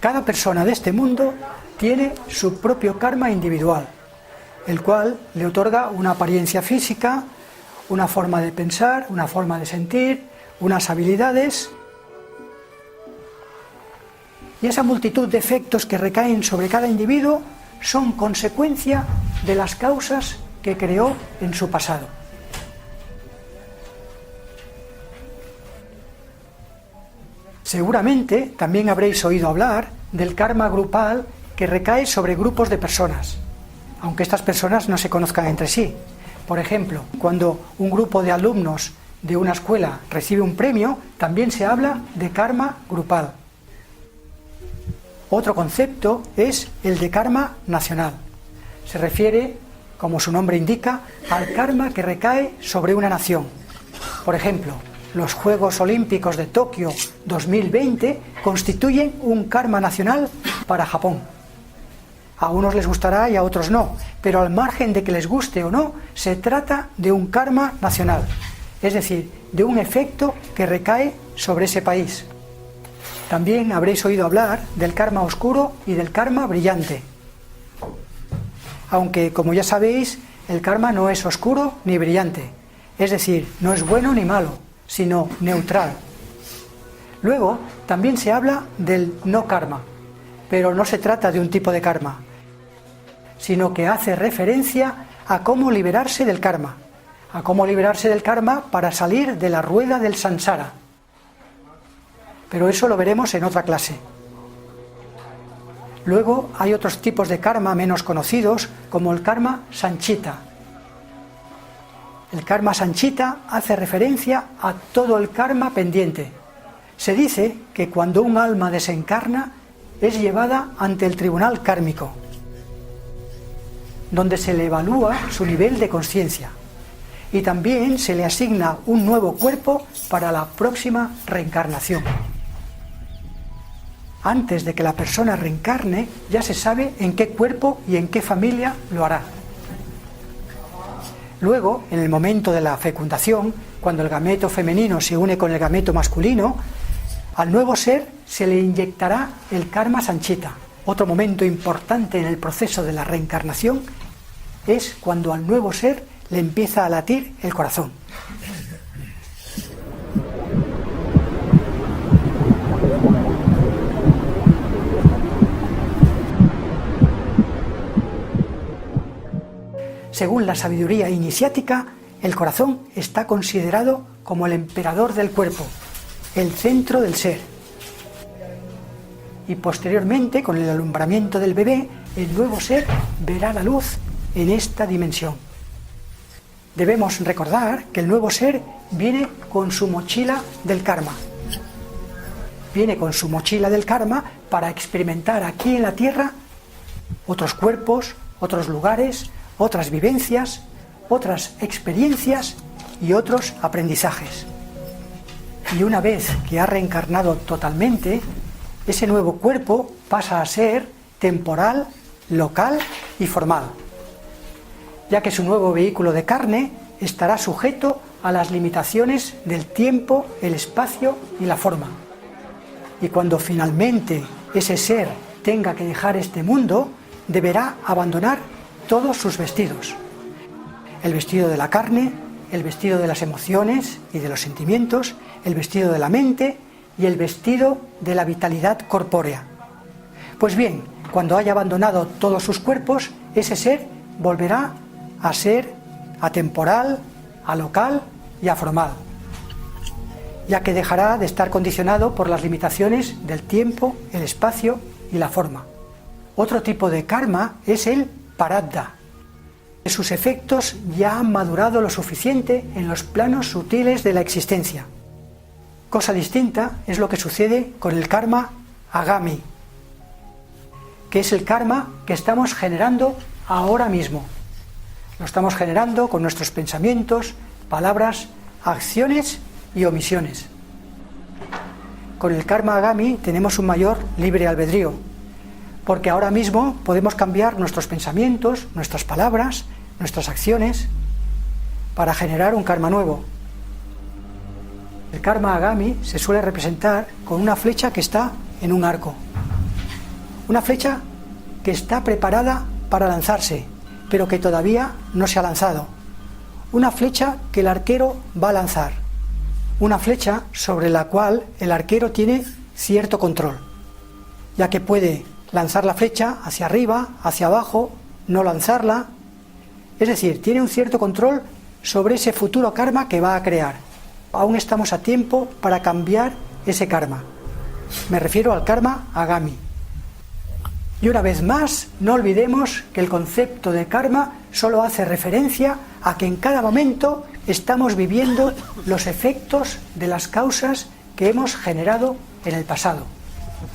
Cada persona de este mundo tiene su propio karma individual, el cual le otorga una apariencia física, una forma de pensar, una forma de sentir, unas habilidades. Y esa multitud de efectos que recaen sobre cada individuo son consecuencia de las causas que creó en su pasado. Seguramente también habréis oído hablar del karma grupal que recae sobre grupos de personas, aunque estas personas no se conozcan entre sí. Por ejemplo, cuando un grupo de alumnos de una escuela recibe un premio, también se habla de karma grupal. Otro concepto es el de karma nacional. Se refiere, como su nombre indica, al karma que recae sobre una nación. Por ejemplo, los Juegos Olímpicos de Tokio 2020 constituyen un karma nacional para Japón. A unos les gustará y a otros no, pero al margen de que les guste o no, se trata de un karma nacional, es decir, de un efecto que recae sobre ese país. También habréis oído hablar del karma oscuro y del karma brillante. Aunque, como ya sabéis, el karma no es oscuro ni brillante, es decir, no es bueno ni malo, sino neutral. Luego, también se habla del no karma, pero no se trata de un tipo de karma, sino que hace referencia a cómo liberarse del karma, para salir de la rueda del samsara. Pero eso lo veremos en otra clase. Luego hay otros tipos de karma menos conocidos, como el karma sanchita. El karma sanchita hace referencia a todo el karma pendiente. Se dice que cuando un alma desencarna es llevada ante el tribunal kármico, donde se le evalúa su nivel de consciencia y también se le asigna un nuevo cuerpo para la próxima reencarnación. Antes de que la persona reencarne, ya se sabe en qué cuerpo y en qué familia lo hará. Luego, en el momento de la fecundación, cuando el gameto femenino se une con el gameto masculino, al nuevo ser se le inyectará el karma sanchita. Otro momento importante en el proceso de la reencarnación es cuando al nuevo ser le empieza a latir el corazón. Según la sabiduría iniciática, el corazón está considerado como el emperador del cuerpo, el centro del ser. Y posteriormente, con el alumbramiento del bebé, el nuevo ser verá la luz en esta dimensión. Debemos recordar que el nuevo ser viene con su mochila del karma. Viene con su mochila del karma para experimentar aquí en la tierra otros cuerpos, otros lugares, otras vivencias, otras experiencias y otros aprendizajes. Y una vez que ha reencarnado totalmente, ese nuevo cuerpo pasa a ser temporal, local y formal, ya que su nuevo vehículo de carne estará sujeto a las limitaciones del tiempo, el espacio y la forma. Y cuando finalmente ese ser tenga que dejar este mundo, deberá abandonar todos sus vestidos: el vestido de la carne, el vestido de las emociones y de los sentimientos, el vestido de la mente y el vestido de la vitalidad corpórea. Pues bien, cuando haya abandonado todos sus cuerpos, ese ser volverá a ser atemporal, alocal y aformal, ya que dejará de estar condicionado por las limitaciones del tiempo, el espacio y la forma. Otro tipo de karma es el prarabdha. Sus efectos ya han madurado lo suficiente en los planos sutiles de la existencia. Cosa distinta es lo que sucede con el karma agami, que es el karma que estamos generando ahora mismo. Lo estamos generando con nuestros pensamientos, palabras, acciones y omisiones. Con el karma agami tenemos un mayor libre albedrío, porque ahora mismo podemos cambiar nuestros pensamientos, nuestras palabras, nuestras acciones, para generar un karma nuevo. El karma agami se suele representar con una flecha que está en un arco. Una flecha que está preparada para lanzarse, pero que todavía no se ha lanzado. Una flecha que el arquero va a lanzar. Una flecha sobre la cual el arquero tiene cierto control, ya que puede lanzar la flecha hacia arriba, hacia abajo, no lanzarla. Es decir, tiene un cierto control sobre ese futuro karma que va a crear. Aún estamos a tiempo para cambiar ese karma. Me refiero al karma Agami. Y una vez más, no olvidemos que el concepto de karma solo hace referencia a que en cada momento estamos viviendo los efectos de las causas que hemos generado en el pasado.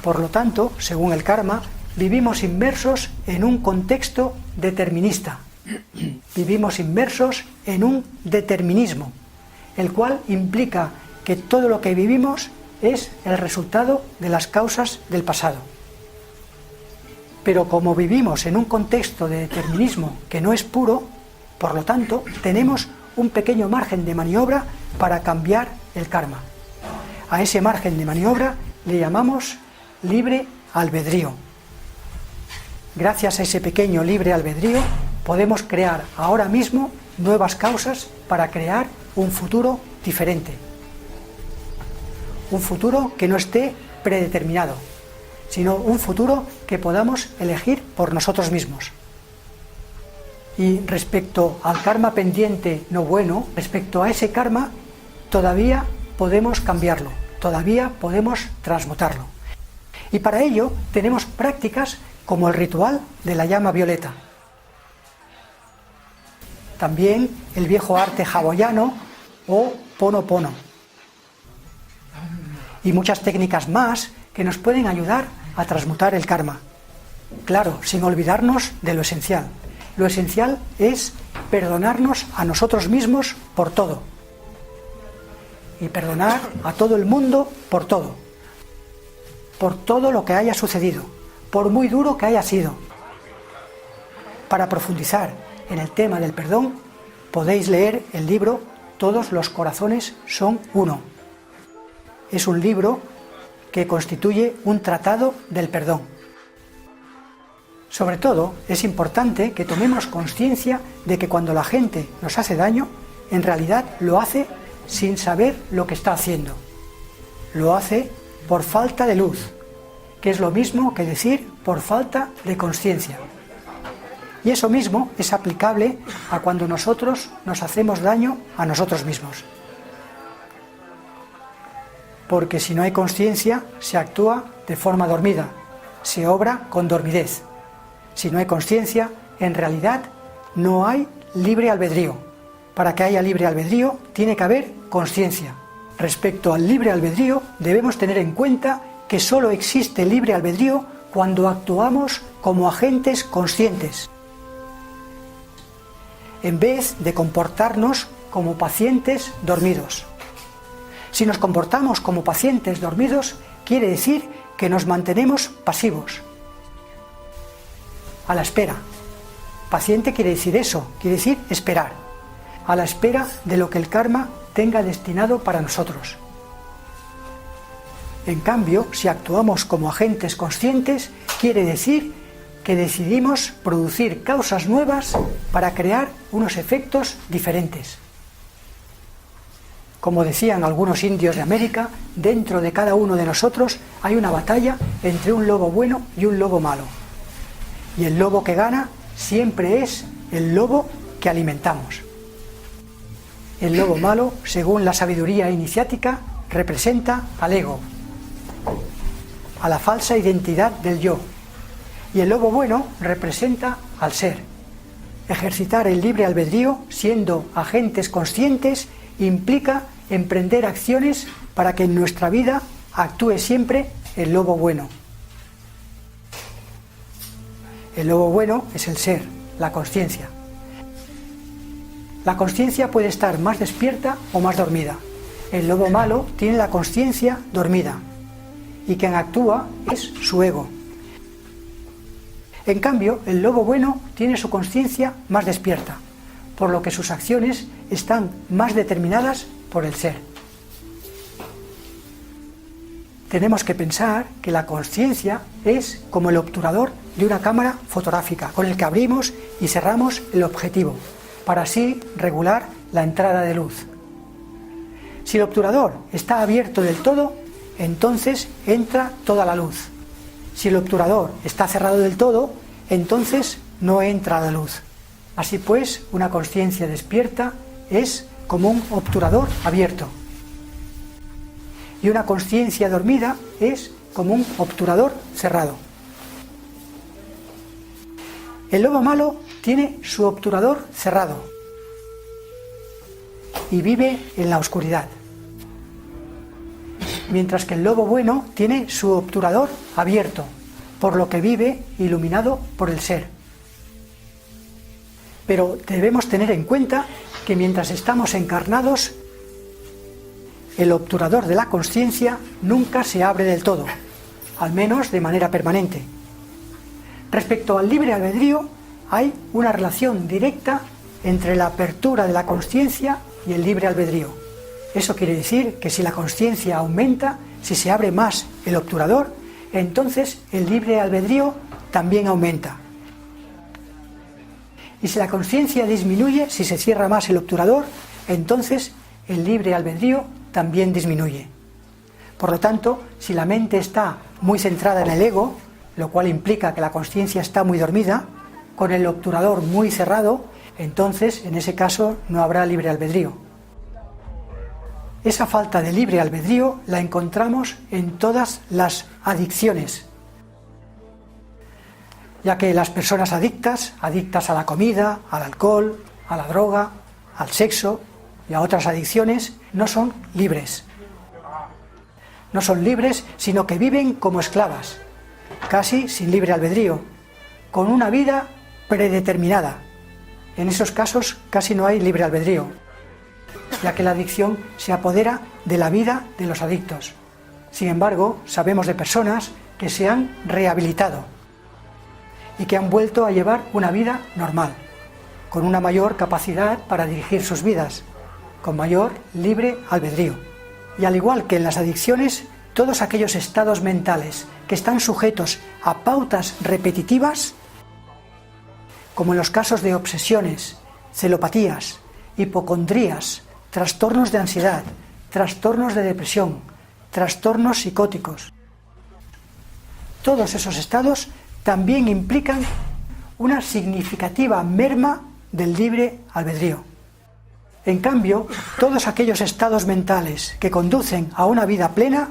Por lo tanto, según el karma, vivimos inmersos en un contexto determinista. Vivimos inmersos en un determinismo, el cual implica que todo lo que vivimos es el resultado de las causas del pasado. Pero como vivimos en un contexto de determinismo que no es puro, por lo tanto, tenemos un pequeño margen de maniobra para cambiar el karma. A ese margen de maniobra le llamamos libre albedrío. Gracias a ese pequeño libre albedrío podemos crear ahora mismo nuevas causas para crear un futuro diferente. Un futuro que no esté predeterminado, sino un futuro que podamos elegir por nosotros mismos. Y respecto al karma pendiente no bueno, respecto a ese karma, todavía podemos cambiarlo, todavía podemos transmutarlo. Y para ello tenemos prácticas como el ritual de la llama violeta. También el viejo arte hawaiano o Ponopono. Y muchas técnicas más que nos pueden ayudar a transmutar el karma. Claro, sin olvidarnos de lo esencial. Lo esencial es perdonarnos a nosotros mismos por todo. Y perdonar a todo el mundo por todo. Por todo lo que haya sucedido, por muy duro que haya sido. Para profundizar en el tema del perdón, podéis leer el libro Todos los corazones son uno. Es un libro que constituye un tratado del perdón. Sobre todo, es importante que tomemos conciencia de que cuando la gente nos hace daño, en realidad lo hace sin saber lo que está haciendo. Lo hace por falta de luz, que es lo mismo que decir por falta de conciencia. Y eso mismo es aplicable a cuando nosotros nos hacemos daño a nosotros mismos. Porque si no hay conciencia, se actúa de forma dormida, se obra con dormidez. Si no hay conciencia, en realidad no hay libre albedrío. Para que haya libre albedrío, tiene que haber conciencia. Respecto al libre albedrío, debemos tener en cuenta que solo existe libre albedrío cuando actuamos como agentes conscientes, en vez de comportarnos como pacientes dormidos. Si nos comportamos como pacientes dormidos, quiere decir que nos mantenemos pasivos, a la espera. Paciente quiere decir eso, quiere decir esperar, a la espera de lo que el karma tenga destinado para nosotros. En cambio, si actuamos como agentes conscientes, quiere decir que decidimos producir causas nuevas para crear unos efectos diferentes. Como decían algunos indios de América, dentro de cada uno de nosotros hay una batalla entre un lobo bueno y un lobo malo. Y el lobo que gana siempre es el lobo que alimentamos. El lobo malo, según la sabiduría iniciática, representa al ego, a la falsa identidad del yo. Y el lobo bueno representa al ser. Ejercitar el libre albedrío, siendo agentes conscientes, implica emprender acciones para que en nuestra vida actúe siempre el lobo bueno. El lobo bueno es el ser, la conciencia. La conciencia puede estar más despierta o más dormida. El lobo malo tiene la conciencia dormida y quien actúa es su ego. En cambio, el lobo bueno tiene su conciencia más despierta, por lo que sus acciones están más determinadas por el ser. tenemos que pensar que la consciencia es como el obturador de una cámara fotográfica, con el que abrimos y cerramos el objetivo, para así regular la entrada de luz. Si el obturador está abierto del todo, entonces entra toda la luz. Si el obturador está cerrado del todo, entonces no entra la luz. Así pues, una consciencia despierta es como un obturador abierto. Y una consciencia dormida es como un obturador cerrado. El lobo malo tiene su obturador cerrado y vive en la oscuridad, mientras que el lobo bueno tiene su obturador abierto, por lo que vive iluminado por el ser. Pero debemos tener en cuenta que mientras estamos encarnados, el obturador de la consciencia nunca se abre del todo, al menos de manera permanente. Respecto al libre albedrío, hay una relación directa entre la apertura de la consciencia y el libre albedrío. Eso quiere decir que si la consciencia aumenta, si se abre más el obturador, entonces el libre albedrío también aumenta. Y si la consciencia disminuye, si se cierra más el obturador, entonces el libre albedrío también disminuye. Por lo tanto, si la mente está muy centrada en el ego, lo cual implica que la consciencia está muy dormida, con el obturador muy cerrado, entonces en ese caso no habrá libre albedrío. Esa falta de libre albedrío la encontramos en todas las adicciones, ya que las personas adictas a la comida, al alcohol, a la droga, al sexo y a otras adicciones, no son libres. No son libres, sino que viven como esclavas, casi sin libre albedrío, con una vida predeterminada. En esos casos casi no hay libre albedrío, ya que la adicción se apodera de la vida de los adictos. Sin embargo, sabemos de personas que se han rehabilitado y que han vuelto a llevar una vida normal, con una mayor capacidad para dirigir sus vidas, con mayor libre albedrío. Y al igual que en las adicciones, todos aquellos estados mentales que están sujetos a pautas repetitivas, como en los casos de obsesiones, celopatías, hipocondrías, trastornos de ansiedad, trastornos de depresión, trastornos psicóticos. Todos esos estados también implican una significativa merma del libre albedrío. En cambio, todos aquellos estados mentales que conducen a una vida plena,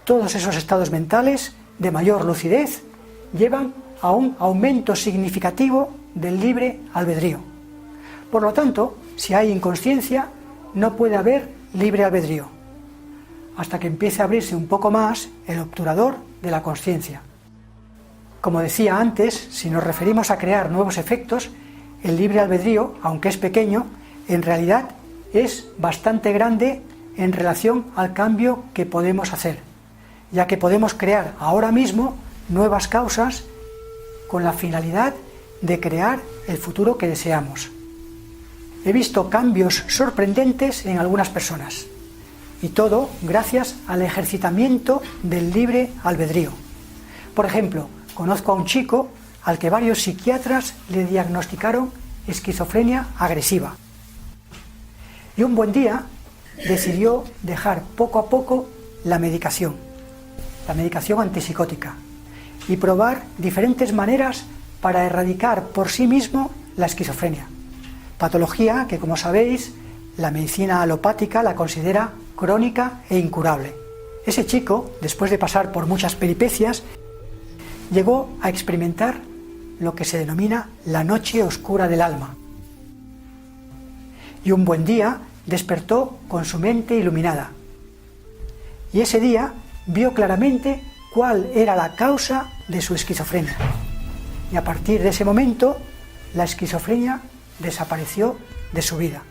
todos esos estados mentales de mayor lucidez, llevan a un aumento significativo del libre albedrío. Por lo tanto, si hay inconsciencia, no puede haber libre albedrío, hasta que empiece a abrirse un poco más el obturador de la consciencia. Como decía antes, si nos referimos a crear nuevos efectos, el libre albedrío, aunque es pequeño, en realidad es bastante grande en relación al cambio que podemos hacer, ya que podemos crear ahora mismo nuevas causas con la finalidad de crear el futuro que deseamos. He visto cambios sorprendentes en algunas personas, y todo gracias al ejercitamiento del libre albedrío. Por ejemplo, conozco a un chico al que varios psiquiatras le diagnosticaron esquizofrenia agresiva. Y un buen día decidió dejar poco a poco la medicación antipsicótica, y probar diferentes maneras para erradicar por sí mismo la esquizofrenia, patología que, como sabéis, la medicina alopática la considera crónica e incurable. Ese chico, después de pasar por muchas peripecias, llegó a experimentar lo que se denomina la noche oscura del alma. Y un buen día despertó con su mente iluminada. Y ese día vio claramente cuál era la causa de su esquizofrenia. Y a partir de ese momento, la esquizofrenia desapareció de su vida.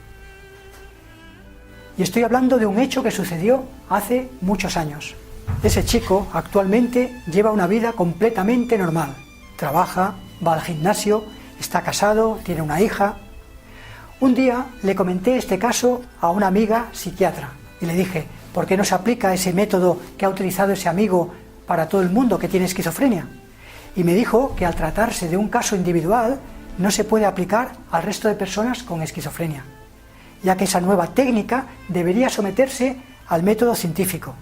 Y estoy hablando de un hecho que sucedió hace muchos años. Ese chico actualmente lleva una vida completamente normal. Trabaja, va al gimnasio, está casado, tiene una hija. Un día le comenté este caso a una amiga psiquiatra Y le dije, ¿por qué no se aplica ese método que ha utilizado ese amigo para todo el mundo que tiene esquizofrenia? Y me dijo que al tratarse de un caso individual no se puede aplicar al resto de personas con esquizofrenia, ya que esa nueva técnica debería someterse al método científico.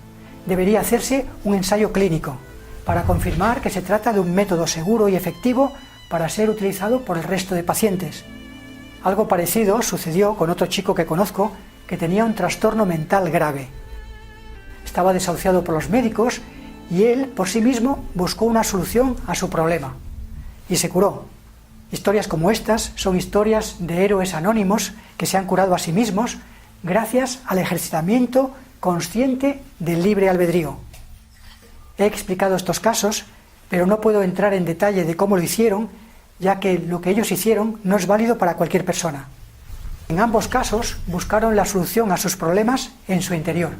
Debería hacerse un ensayo clínico para confirmar que se trata de un método seguro y efectivo para ser utilizado por el resto de pacientes. Algo parecido sucedió con otro chico que conozco que tenía un trastorno mental grave. Estaba desahuciado por los médicos y él por sí mismo buscó una solución a su problema y se curó. Historias como estas son historias de héroes anónimos que se han curado a sí mismos gracias al ejercitamiento consciente del libre albedrío. He explicado estos casos, pero no puedo entrar en detalle de cómo lo hicieron, ya que lo que ellos hicieron no es válido para cualquier persona. En ambos casos buscaron la solución a sus problemas en su interior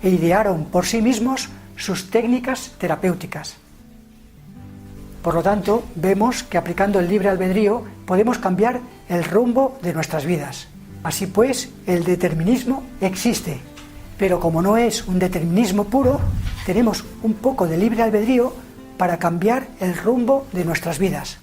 e idearon por sí mismos sus técnicas terapéuticas. Por lo tanto, vemos que aplicando el libre albedrío podemos cambiar el rumbo de nuestras vidas. Así pues, el determinismo existe, pero como no es un determinismo puro, tenemos un poco de libre albedrío para cambiar el rumbo de nuestras vidas.